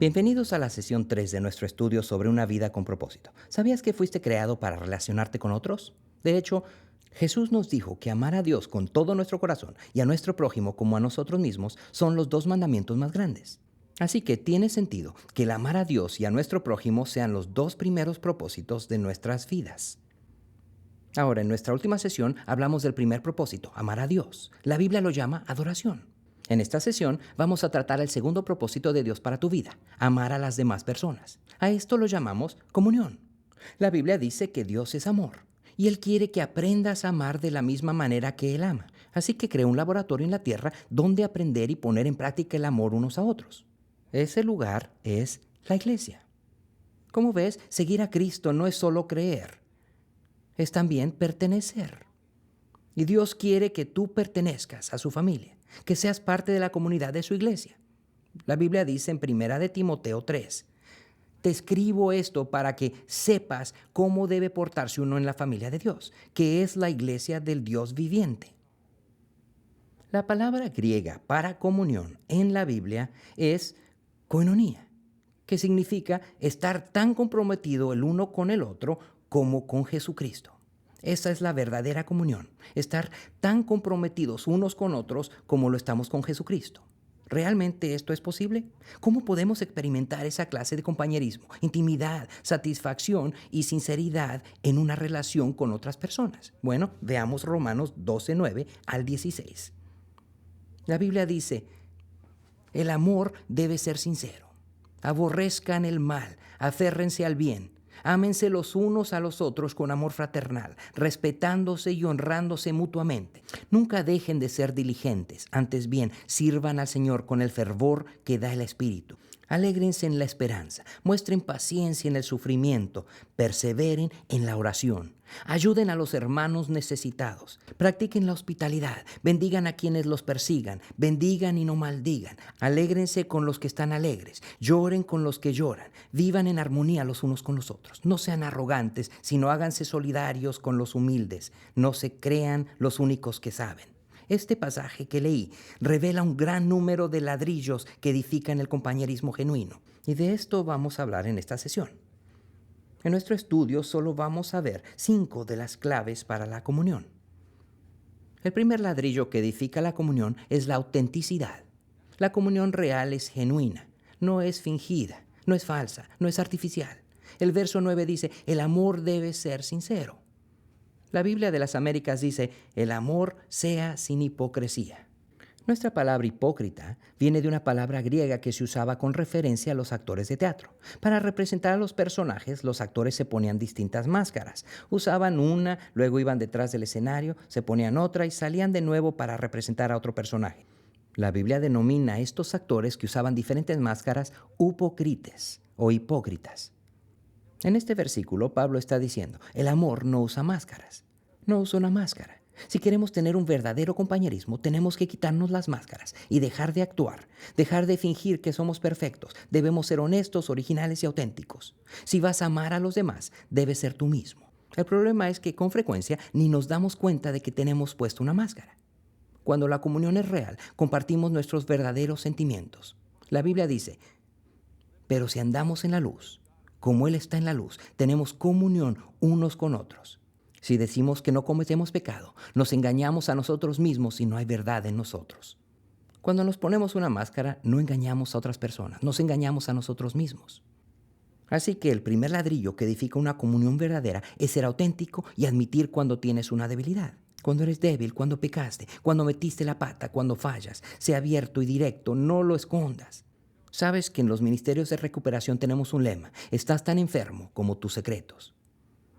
Bienvenidos a la sesión 3 de nuestro estudio sobre una vida con propósito. ¿Sabías que fuiste creado para relacionarte con otros? De hecho, Jesús nos dijo que amar a Dios con todo nuestro corazón y a nuestro prójimo como a nosotros mismos son los dos mandamientos más grandes. Así que tiene sentido que el amar a Dios y a nuestro prójimo sean los dos primeros propósitos de nuestras vidas. Ahora, en nuestra última sesión hablamos del primer propósito, amar a Dios. La Biblia lo llama adoración. En esta sesión vamos a tratar el segundo propósito de Dios para tu vida, amar a las demás personas. A esto lo llamamos comunión. La Biblia dice que Dios es amor y Él quiere que aprendas a amar de la misma manera que Él ama. Así que creó un laboratorio en la tierra donde aprender y poner en práctica el amor unos a otros. Ese lugar es la iglesia. Como ves, seguir a Cristo no es solo creer, es también pertenecer. Y Dios quiere que tú pertenezcas a su familia, que seas parte de la comunidad de su iglesia. La Biblia dice en 1 de Timoteo 3, te escribo esto para que sepas cómo debe portarse uno en la familia de Dios, que es la iglesia del Dios viviente. La palabra griega para comunión en la Biblia es koinonía, que significa estar tan comprometido el uno con el otro como con Jesucristo. Esa es la verdadera comunión, estar tan comprometidos unos con otros como lo estamos con Jesucristo. ¿Realmente esto es posible? ¿Cómo podemos experimentar esa clase de compañerismo, intimidad, satisfacción y sinceridad en una relación con otras personas? Bueno, veamos Romanos 12:9 al 16. La Biblia dice, el amor debe ser sincero. Aborrezcan el mal, aférrense al bien. Ámense los unos a los otros con amor fraternal, respetándose y honrándose mutuamente. Nunca dejen de ser diligentes, antes bien, sirvan al Señor con el fervor que da el Espíritu. Alégrense en la esperanza, muestren paciencia en el sufrimiento, perseveren en la oración. Ayuden a los hermanos necesitados, practiquen la hospitalidad, bendigan a quienes los persigan, bendigan y no maldigan, alégrense con los que están alegres, lloren con los que lloran, vivan en armonía los unos con los otros. No sean arrogantes, sino háganse solidarios con los humildes, no se crean los únicos que saben. Este pasaje que leí revela un gran número de ladrillos que edifican el compañerismo genuino. Y de esto vamos a hablar en esta sesión. En nuestro estudio solo vamos a ver 5 de las claves para la comunión. El primer ladrillo que edifica la comunión es la autenticidad. La comunión real es genuina, no es fingida, no es falsa, no es artificial. El verso 9 dice, el amor debe ser sincero. La Biblia de las Américas dice, el amor sea sin hipocresía. Nuestra palabra hipócrita viene de una palabra griega que se usaba con referencia a los actores de teatro. Para representar a los personajes, los actores se ponían distintas máscaras. Usaban una, luego iban detrás del escenario, se ponían otra y salían de nuevo para representar a otro personaje. La Biblia denomina a estos actores que usaban diferentes máscaras hupocrites o hipócritas. En este versículo, Pablo está diciendo, el amor no usa máscaras, no usa una máscara. Si queremos tener un verdadero compañerismo, tenemos que quitarnos las máscaras y dejar de actuar, dejar de fingir que somos perfectos. Debemos ser honestos, originales y auténticos. Si vas a amar a los demás, debes ser tú mismo. El problema es que con frecuencia ni nos damos cuenta de que tenemos puesto una máscara. Cuando la comunión es real, compartimos nuestros verdaderos sentimientos. La Biblia dice, pero si andamos en la luz, como Él está en la luz, tenemos comunión unos con otros. Si decimos que no cometemos pecado, nos engañamos a nosotros mismos y no hay verdad en nosotros. Cuando nos ponemos una máscara, no engañamos a otras personas, nos engañamos a nosotros mismos. Así que el primer ladrillo que edifica una comunión verdadera es ser auténtico y admitir cuando tienes una debilidad. Cuando eres débil, cuando pecaste, cuando metiste la pata, cuando fallas. Sé abierto y directo, no lo escondas. Sabes que en los ministerios de recuperación tenemos un lema, estás tan enfermo como tus secretos.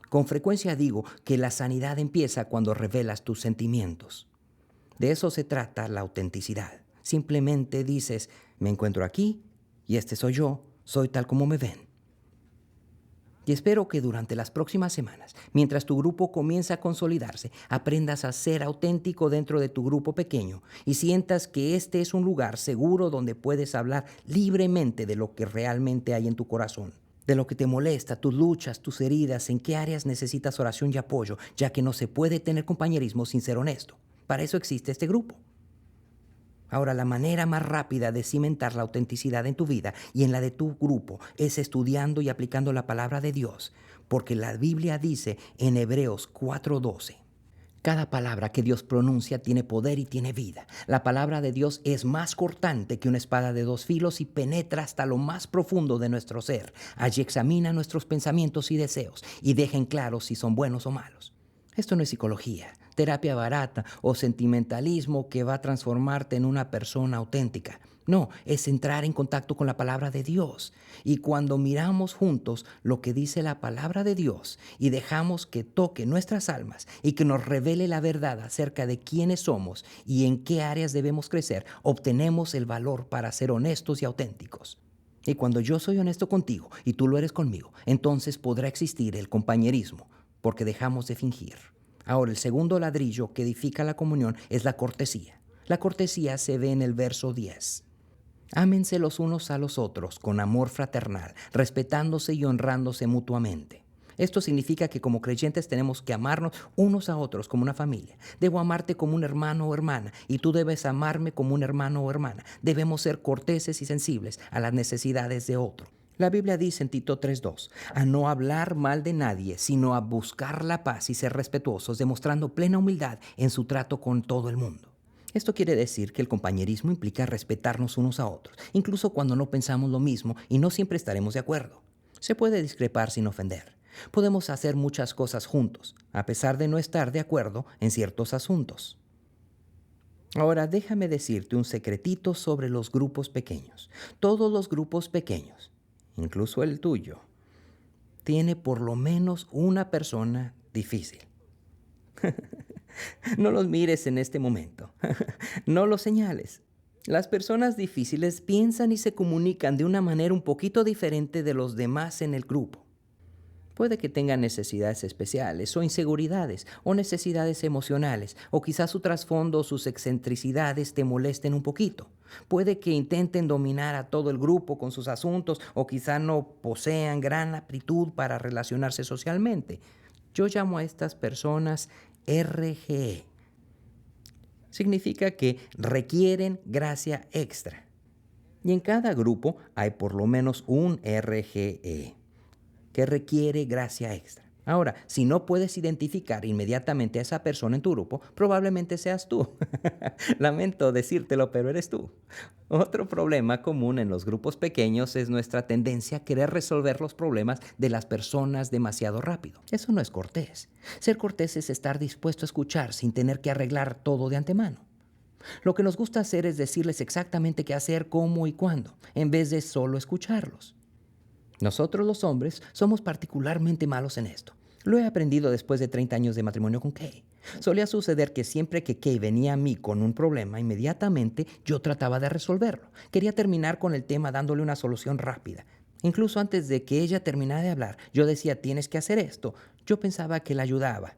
Con frecuencia digo que la sanidad empieza cuando revelas tus sentimientos. De eso se trata la autenticidad. Simplemente dices, me encuentro aquí y este soy yo, soy tal como me ven. Y espero que durante las próximas semanas, mientras tu grupo comienza a consolidarse, aprendas a ser auténtico dentro de tu grupo pequeño y sientas que este es un lugar seguro donde puedes hablar libremente de lo que realmente hay en tu corazón, de lo que te molesta, tus luchas, tus heridas, en qué áreas necesitas oración y apoyo, ya que no se puede tener compañerismo sin ser honesto. Para eso existe este grupo. Ahora, la manera más rápida de cimentar la autenticidad en tu vida y en la de tu grupo es estudiando y aplicando la palabra de Dios, porque la Biblia dice en Hebreos 4:12, cada palabra que Dios pronuncia tiene poder y tiene vida. La palabra de Dios es más cortante que una espada de dos filos y penetra hasta lo más profundo de nuestro ser. Allí examina nuestros pensamientos y deseos y deja en claro si son buenos o malos. Esto no es psicología, terapia barata o sentimentalismo que va a transformarte en una persona auténtica. No, es entrar en contacto con la palabra de Dios. Y cuando miramos juntos lo que dice la palabra de Dios y dejamos que toque nuestras almas y que nos revele la verdad acerca de quiénes somos y en qué áreas debemos crecer, obtenemos el valor para ser honestos y auténticos. Y cuando yo soy honesto contigo y tú lo eres conmigo, entonces podrá existir el compañerismo, porque dejamos de fingir. Ahora, el segundo ladrillo que edifica la comunión es la cortesía. La cortesía se ve en el verso 10. Ámense los unos a los otros con amor fraternal, respetándose y honrándose mutuamente. Esto significa que como creyentes tenemos que amarnos unos a otros como una familia. Debo amarte como un hermano o hermana y tú debes amarme como un hermano o hermana. Debemos ser corteses y sensibles a las necesidades de otro. La Biblia dice en Tito 3:2, a no hablar mal de nadie, sino a buscar la paz y ser respetuosos, demostrando plena humildad en su trato con todo el mundo. Esto quiere decir que el compañerismo implica respetarnos unos a otros, incluso cuando no pensamos lo mismo y no siempre estaremos de acuerdo. Se puede discrepar sin ofender. Podemos hacer muchas cosas juntos, a pesar de no estar de acuerdo en ciertos asuntos. Ahora déjame decirte un secretito sobre los grupos pequeños. Todos los grupos pequeños, incluso el tuyo, tiene por lo menos una persona difícil. No los mires en este momento. No los señales. Las personas difíciles piensan y se comunican de una manera un poquito diferente de los demás en el grupo. Puede que tengan necesidades especiales o inseguridades o necesidades emocionales o quizás su trasfondo o sus excentricidades te molesten un poquito. Puede que intenten dominar a todo el grupo con sus asuntos o quizá no posean gran aptitud para relacionarse socialmente. Yo llamo a estas personas RGE. Significa que requieren gracia extra. Y en cada grupo hay por lo menos un RGE que requiere gracia extra. Ahora, si no puedes identificar inmediatamente a esa persona en tu grupo, probablemente seas tú. Lamento decírtelo, pero eres tú. Otro problema común en los grupos pequeños es nuestra tendencia a querer resolver los problemas de las personas demasiado rápido. Eso no es cortés. Ser cortés es estar dispuesto a escuchar sin tener que arreglar todo de antemano. Lo que nos gusta hacer es decirles exactamente qué hacer, cómo y cuándo, en vez de solo escucharlos. Nosotros los hombres somos particularmente malos en esto. Lo he aprendido después de 30 años de matrimonio con Kay. Solía suceder que siempre que Kay venía a mí con un problema, inmediatamente yo trataba de resolverlo. Quería terminar con el tema dándole una solución rápida. Incluso antes de que ella terminara de hablar, yo decía, tienes que hacer esto. Yo pensaba que la ayudaba.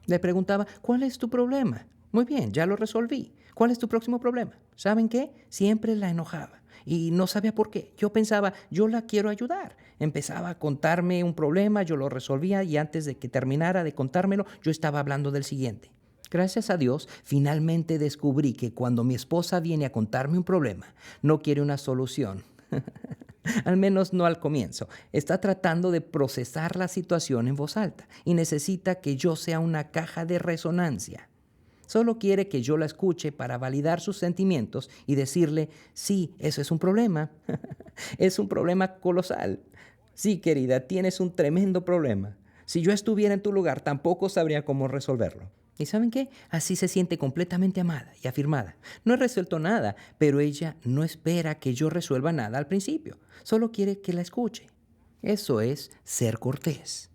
Le preguntaba, ¿cuál es tu problema? Muy bien, ya lo resolví. ¿Cuál es tu próximo problema? ¿Saben qué? Siempre la enojaba y no sabía por qué. Yo pensaba, yo la quiero ayudar. Empezaba a contarme un problema, yo lo resolvía y antes de que terminara de contármelo, yo estaba hablando del siguiente. Gracias a Dios, finalmente descubrí que cuando mi esposa viene a contarme un problema, no quiere una solución. Al menos no al comienzo. Está tratando de procesar la situación en voz alta y necesita que yo sea una caja de resonancia. Solo quiere que yo la escuche para validar sus sentimientos y decirle, sí, eso es un problema. Es un problema colosal. Sí, querida, tienes un tremendo problema. Si yo estuviera en tu lugar, tampoco sabría cómo resolverlo. ¿Y saben qué? Así se siente completamente amada y afirmada. No he resuelto nada, pero ella no espera que yo resuelva nada al principio. Solo quiere que la escuche. Eso es ser cortés.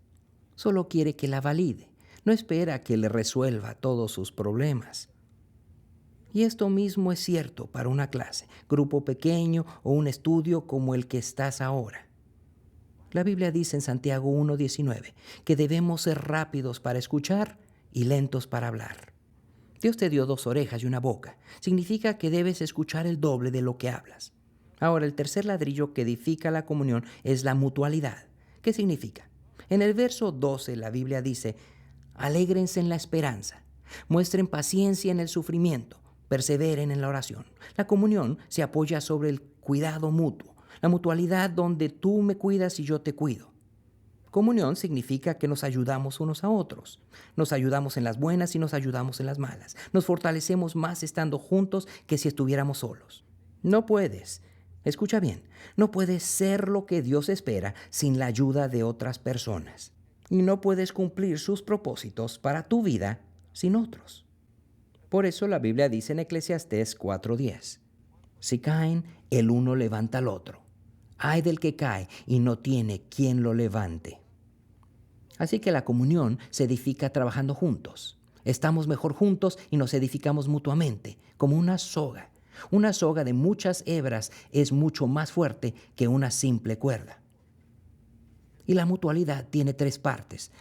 Solo quiere que la valide. No espera que le resuelva todos sus problemas. Y esto mismo es cierto para una clase, grupo pequeño o un estudio como el que estás ahora. La Biblia dice en Santiago 1:19 que debemos ser rápidos para escuchar y lentos para hablar. Dios te dio 2 orejas y una boca. Significa que debes escuchar el doble de lo que hablas. Ahora, el tercer ladrillo que edifica la comunión es la mutualidad. ¿Qué significa? En el verso 12 la Biblia dice, alégrense en la esperanza, muestren paciencia en el sufrimiento, perseveren en la oración. La comunión se apoya sobre el cuidado mutuo, la mutualidad donde tú me cuidas y yo te cuido. Comunión significa que nos ayudamos unos a otros. Nos ayudamos en las buenas y nos ayudamos en las malas. Nos fortalecemos más estando juntos que si estuviéramos solos. No puedes, escucha bien, no puedes ser lo que Dios espera sin la ayuda de otras personas. Y no puedes cumplir sus propósitos para tu vida sin otros. Por eso la Biblia dice en Eclesiastés 4:10, si caen, el uno levanta al otro. Ay del que cae y no tiene quien lo levante. Así que la comunión se edifica trabajando juntos. Estamos mejor juntos y nos edificamos mutuamente, como una soga. Una soga de muchas hebras es mucho más fuerte que una simple cuerda. Y la mutualidad tiene 3 partes.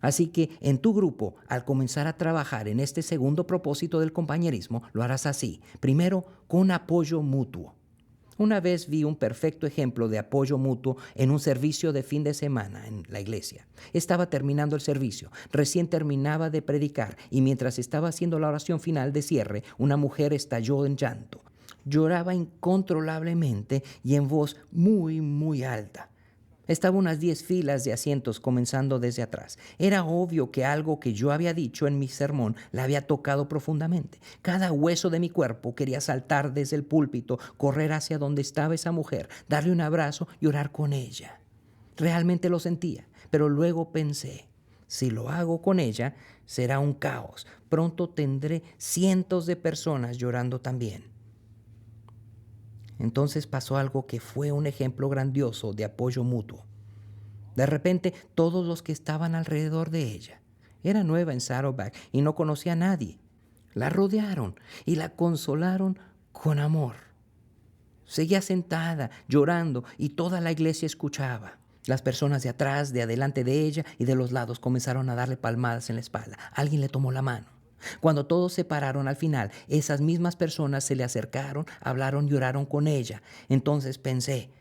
Así que en tu grupo, al comenzar a trabajar en este segundo propósito del compañerismo, lo harás así. Primero, con apoyo mutuo. Una vez vi un perfecto ejemplo de apoyo mutuo en un servicio de fin de semana en la iglesia. Estaba terminando el servicio, recién terminaba de predicar y mientras estaba haciendo la oración final de cierre, una mujer estalló en llanto. Lloraba incontrolablemente y en voz muy, muy alta. Estaba unas 10 filas de asientos comenzando desde atrás. Era obvio que algo que yo había dicho en mi sermón la había tocado profundamente. Cada hueso de mi cuerpo quería saltar desde el púlpito, correr hacia donde estaba esa mujer, darle un abrazo y orar con ella. Realmente lo sentía, pero luego pensé, si lo hago con ella, será un caos. Pronto tendré cientos de personas llorando también. Entonces pasó algo que fue un ejemplo grandioso de apoyo mutuo. De repente, todos los que estaban alrededor de ella, era nueva en Saddleback y no conocía a nadie, la rodearon y la consolaron con amor. Seguía sentada, llorando, y toda la iglesia escuchaba. Las personas de atrás, de adelante de ella y de los lados comenzaron a darle palmadas en la espalda. Alguien le tomó la mano. Cuando todos se pararon al final, esas mismas personas se le acercaron, hablaron y oraron con ella. Entonces pensé,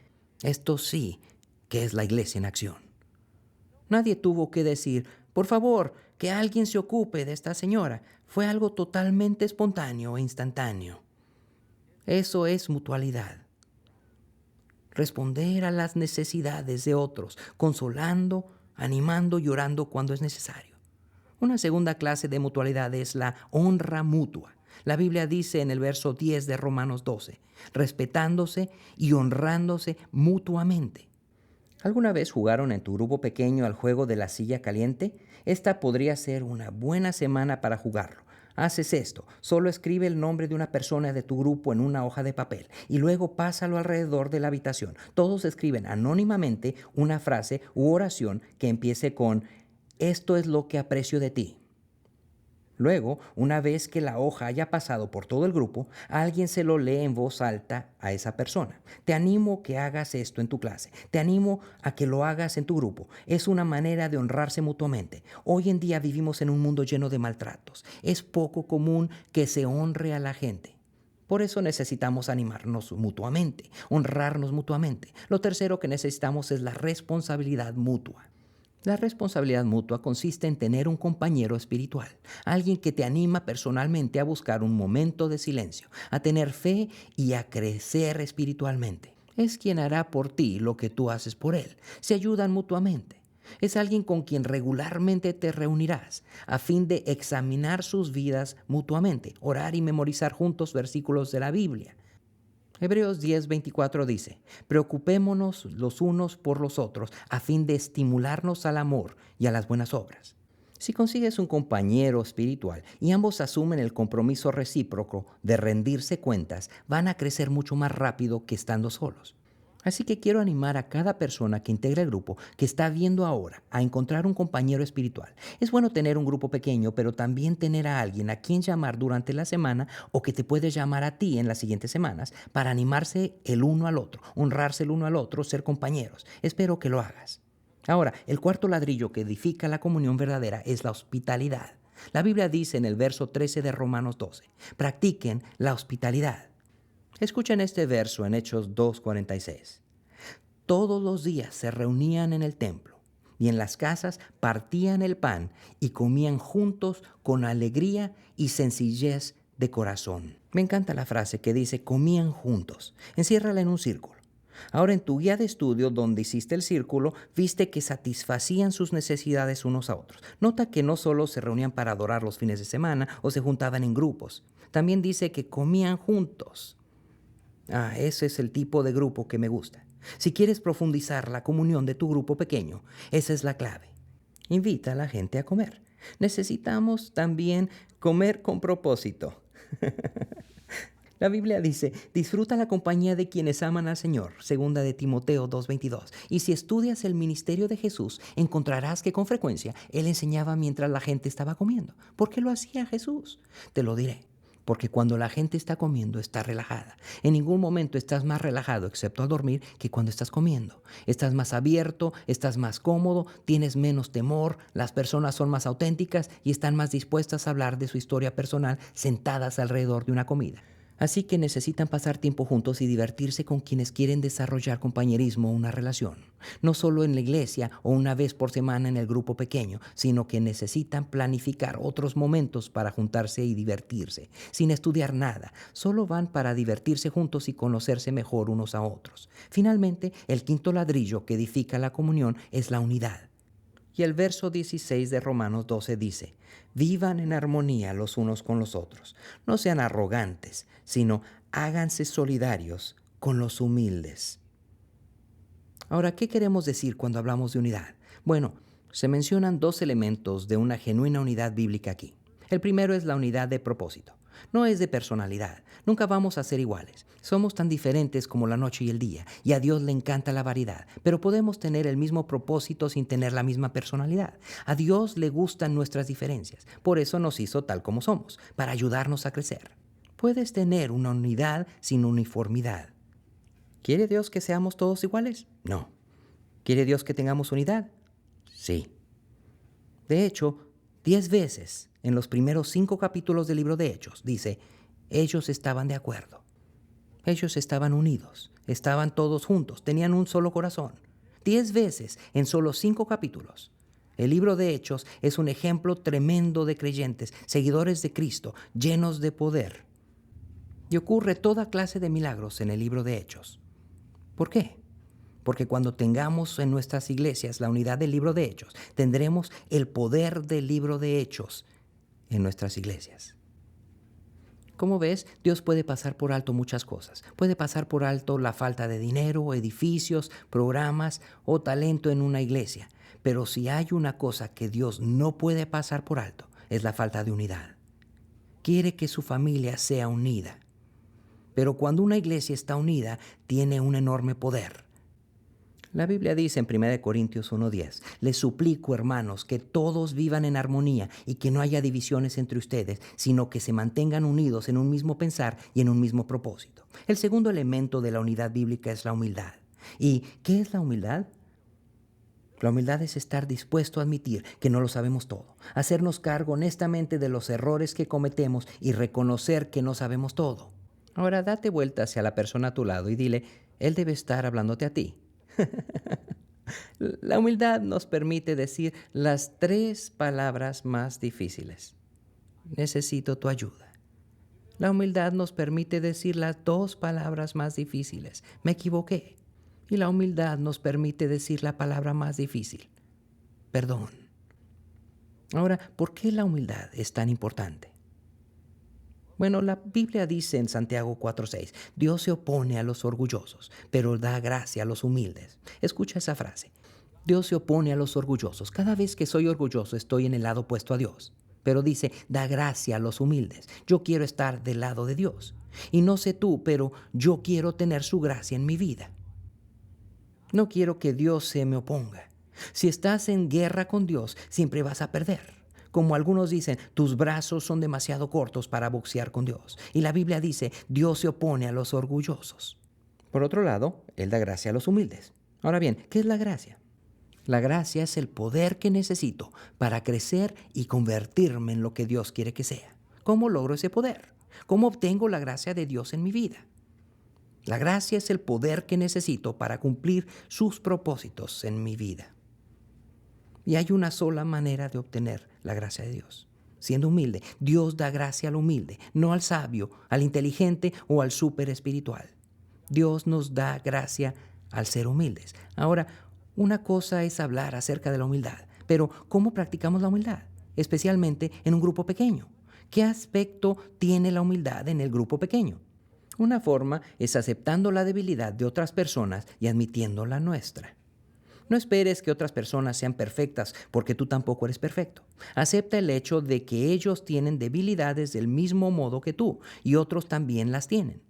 esto sí que es la iglesia en acción. Nadie tuvo que decir, por favor, que alguien se ocupe de esta señora. Fue algo totalmente espontáneo e instantáneo. Eso es mutualidad. Responder a las necesidades de otros, consolando, animando y orando cuando es necesario. Una segunda clase de mutualidad es la honra mutua. La Biblia dice en el verso 10 de Romanos 12, respetándose y honrándose mutuamente. ¿Alguna vez jugaron en tu grupo pequeño al juego de la silla caliente? Esta podría ser una buena semana para jugarlo. Haces esto, solo escribe el nombre de una persona de tu grupo en una hoja de papel y luego pásalo alrededor de la habitación. Todos escriben anónimamente una frase u oración que empiece con esto es lo que aprecio de ti. Luego, una vez que la hoja haya pasado por todo el grupo, alguien se lo lee en voz alta a esa persona. Te animo a que hagas esto en tu clase. Te animo a que lo hagas en tu grupo. Es una manera de honrarse mutuamente. Hoy en día vivimos en un mundo lleno de maltratos. Es poco común que se honre a la gente. Por eso necesitamos animarnos mutuamente, honrarnos mutuamente. Lo tercero que necesitamos es la responsabilidad mutua. La responsabilidad mutua consiste en tener un compañero espiritual, alguien que te anima personalmente a buscar un momento de silencio, a tener fe y a crecer espiritualmente. Es quien hará por ti lo que tú haces por él. Se ayudan mutuamente. Es alguien con quien regularmente te reunirás a fin de examinar sus vidas mutuamente, orar y memorizar juntos versículos de la Biblia. Hebreos 10:24 dice, preocupémonos los unos por los otros a fin de estimularnos al amor y a las buenas obras. Si consigues un compañero espiritual y ambos asumen el compromiso recíproco de rendirse cuentas, van a crecer mucho más rápido que estando solos. Así que quiero animar a cada persona que integra el grupo que está viendo ahora a encontrar un compañero espiritual. Es bueno tener un grupo pequeño, pero también tener a alguien a quien llamar durante la semana o que te puede llamar a ti en las siguientes semanas para animarse el uno al otro, honrarse el uno al otro, ser compañeros. Espero que lo hagas. Ahora, el cuarto ladrillo que edifica la comunión verdadera es la hospitalidad. La Biblia dice en el verso 13 de Romanos 12, practiquen la hospitalidad. Escuchen este verso en Hechos 2:46. Todos los días se reunían en el templo y en las casas partían el pan y comían juntos con alegría y sencillez de corazón. Me encanta la frase que dice comían juntos. Enciérrala en un círculo. Ahora en tu guía de estudio donde hiciste el círculo, viste que satisfacían sus necesidades unos a otros. Nota que no solo se reunían para adorar los fines de semana o se juntaban en grupos. También dice que comían juntos. Ese es el tipo de grupo que me gusta. Si quieres profundizar la comunión de tu grupo pequeño, esa es la clave. Invita a la gente a comer. Necesitamos también comer con propósito. La Biblia dice, disfruta la compañía de quienes aman al Señor, segunda de Timoteo 2:22. Y si estudias el ministerio de Jesús, encontrarás que con frecuencia Él enseñaba mientras la gente estaba comiendo. ¿Por qué lo hacía Jesús? Te lo diré. Porque cuando la gente está comiendo, está relajada. En ningún momento estás más relajado, excepto al dormir, que cuando estás comiendo. Estás más abierto, estás más cómodo, tienes menos temor, las personas son más auténticas y están más dispuestas a hablar de su historia personal sentadas alrededor de una comida. Así que necesitan pasar tiempo juntos y divertirse con quienes quieren desarrollar compañerismo o una relación. No solo en la iglesia o una vez por semana en el grupo pequeño, sino que necesitan planificar otros momentos para juntarse y divertirse, sin estudiar nada. Solo van para divertirse juntos y conocerse mejor unos a otros. Finalmente, el quinto ladrillo que edifica la comunión es la unidad. Y el verso 16 de Romanos 12 dice, vivan en armonía los unos con los otros. No sean arrogantes, sino háganse solidarios con los humildes. Ahora, ¿qué queremos decir cuando hablamos de unidad? Bueno, se mencionan dos elementos de una genuina unidad bíblica aquí. El primero es la unidad de propósito. No es de personalidad. Nunca vamos a ser iguales. Somos tan diferentes como la noche y el día, y a Dios le encanta la variedad. Pero podemos tener el mismo propósito sin tener la misma personalidad. A Dios le gustan nuestras diferencias. Por eso nos hizo tal como somos, para ayudarnos a crecer. Puedes tener una unidad sin uniformidad. ¿Quiere Dios que seamos todos iguales? No. ¿Quiere Dios que tengamos unidad? Sí. De hecho, 10 veces en los primeros 5 capítulos del libro de Hechos dice, ellos estaban de acuerdo. Ellos estaban unidos, estaban todos juntos, tenían un solo corazón. 10 veces en solo 5 capítulos. El libro de Hechos es un ejemplo tremendo de creyentes, seguidores de Cristo, llenos de poder. Y ocurre toda clase de milagros en el libro de Hechos. ¿Por qué? Porque cuando tengamos en nuestras iglesias la unidad del libro de Hechos, tendremos el poder del libro de Hechos en nuestras iglesias. Como ves, Dios puede pasar por alto muchas cosas. Puede pasar por alto la falta de dinero, edificios, programas o talento en una iglesia. Pero si hay una cosa que Dios no puede pasar por alto, es la falta de unidad. Quiere que su familia sea unida. Pero cuando una iglesia está unida, tiene un enorme poder. La Biblia dice en 1 Corintios 1:10, les suplico, hermanos, que todos vivan en armonía y que no haya divisiones entre ustedes, sino que se mantengan unidos en un mismo pensar y en un mismo propósito. El segundo elemento de la unidad bíblica es la humildad. ¿Y qué es la humildad? La humildad es estar dispuesto a admitir que no lo sabemos todo, hacernos cargo honestamente de los errores que cometemos y reconocer que no sabemos todo. Ahora date vuelta hacia la persona a tu lado y dile, él debe estar hablándote a ti. La humildad nos permite decir las 3 palabras más difíciles. Necesito tu ayuda. La humildad nos permite decir las 2 palabras más difíciles. Me equivoqué. Y la humildad nos permite decir la palabra más difícil. Perdón. Ahora, ¿por qué la humildad es tan importante? Bueno, la Biblia dice en Santiago 4:6, Dios se opone a los orgullosos, pero da gracia a los humildes. Escucha esa frase. Dios se opone a los orgullosos. Cada vez que soy orgulloso estoy en el lado opuesto a Dios. Pero dice, da gracia a los humildes. Yo quiero estar del lado de Dios. Y no sé tú, pero yo quiero tener su gracia en mi vida. No quiero que Dios se me oponga. Si estás en guerra con Dios, siempre vas a perder. Como algunos dicen, tus brazos son demasiado cortos para boxear con Dios. Y la Biblia dice, Dios se opone a los orgullosos. Por otro lado, Él da gracia a los humildes. Ahora bien, ¿qué es la gracia? La gracia es el poder que necesito para crecer y convertirme en lo que Dios quiere que sea. ¿Cómo logro ese poder? ¿Cómo obtengo la gracia de Dios en mi vida? La gracia es el poder que necesito para cumplir sus propósitos en mi vida. Y hay una sola manera de obtener la gracia de Dios. siendo humilde. Dios da gracia al humilde, no al sabio, al inteligente o al súper espiritual. Dios nos da gracia al ser humildes. Ahora, una cosa es hablar acerca de la humildad, pero ¿cómo practicamos la humildad? Especialmente en un grupo pequeño. ¿Qué aspecto tiene la humildad en el grupo pequeño? Una forma es aceptando la debilidad de otras personas y admitiendo la nuestra. No esperes que otras personas sean perfectas porque tú tampoco eres perfecto. Acepta el hecho de que ellos tienen debilidades del mismo modo que tú y otros también las tienen.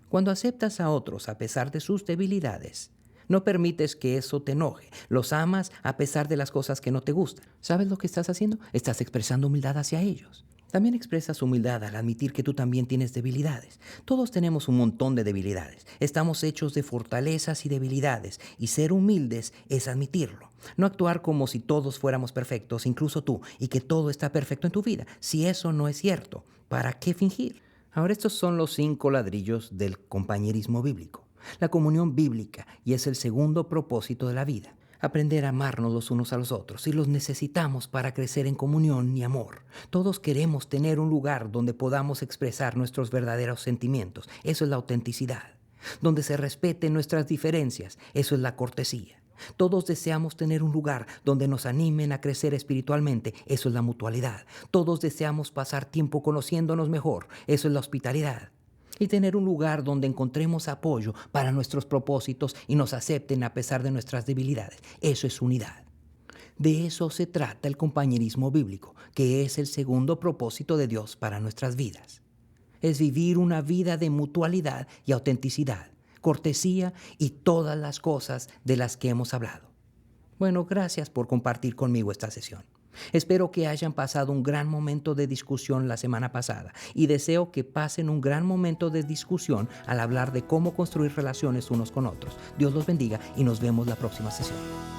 Cuando aceptas a otros a pesar de sus debilidades, no permites que eso te enoje. Los amas a pesar de las cosas que no te gustan. ¿Sabes lo que estás haciendo? Estás expresando humildad hacia ellos. También expresas humildad al admitir que tú también tienes debilidades. Todos tenemos un montón de debilidades. Estamos hechos de fortalezas y debilidades, y ser humildes es admitirlo. No actuar como si todos fuéramos perfectos, incluso tú, y que todo está perfecto en tu vida. Si eso no es cierto, ¿para qué fingir? Ahora estos son los 5 ladrillos del compañerismo bíblico. La comunión bíblica, y es el segundo propósito de la vida. Aprender a amarnos los unos a los otros, y los necesitamos para crecer en comunión y amor. Todos queremos tener un lugar donde podamos expresar nuestros verdaderos sentimientos. Eso es la autenticidad. Donde se respeten nuestras diferencias. Eso es la cortesía. Todos deseamos tener un lugar donde nos animen a crecer espiritualmente. Eso es la mutualidad. Todos deseamos pasar tiempo conociéndonos mejor. Eso es la hospitalidad. Y tener un lugar donde encontremos apoyo para nuestros propósitos y nos acepten a pesar de nuestras debilidades. Eso es unidad. De eso se trata el compañerismo bíblico, que es el segundo propósito de Dios para nuestras vidas. Es vivir una vida de mutualidad y autenticidad, cortesía y todas las cosas de las que hemos hablado. Bueno, gracias por compartir conmigo esta sesión. Espero que hayan pasado un gran momento de discusión la semana pasada y deseo que pasen un gran momento de discusión al hablar de cómo construir relaciones unos con otros. Dios los bendiga y nos vemos la próxima sesión.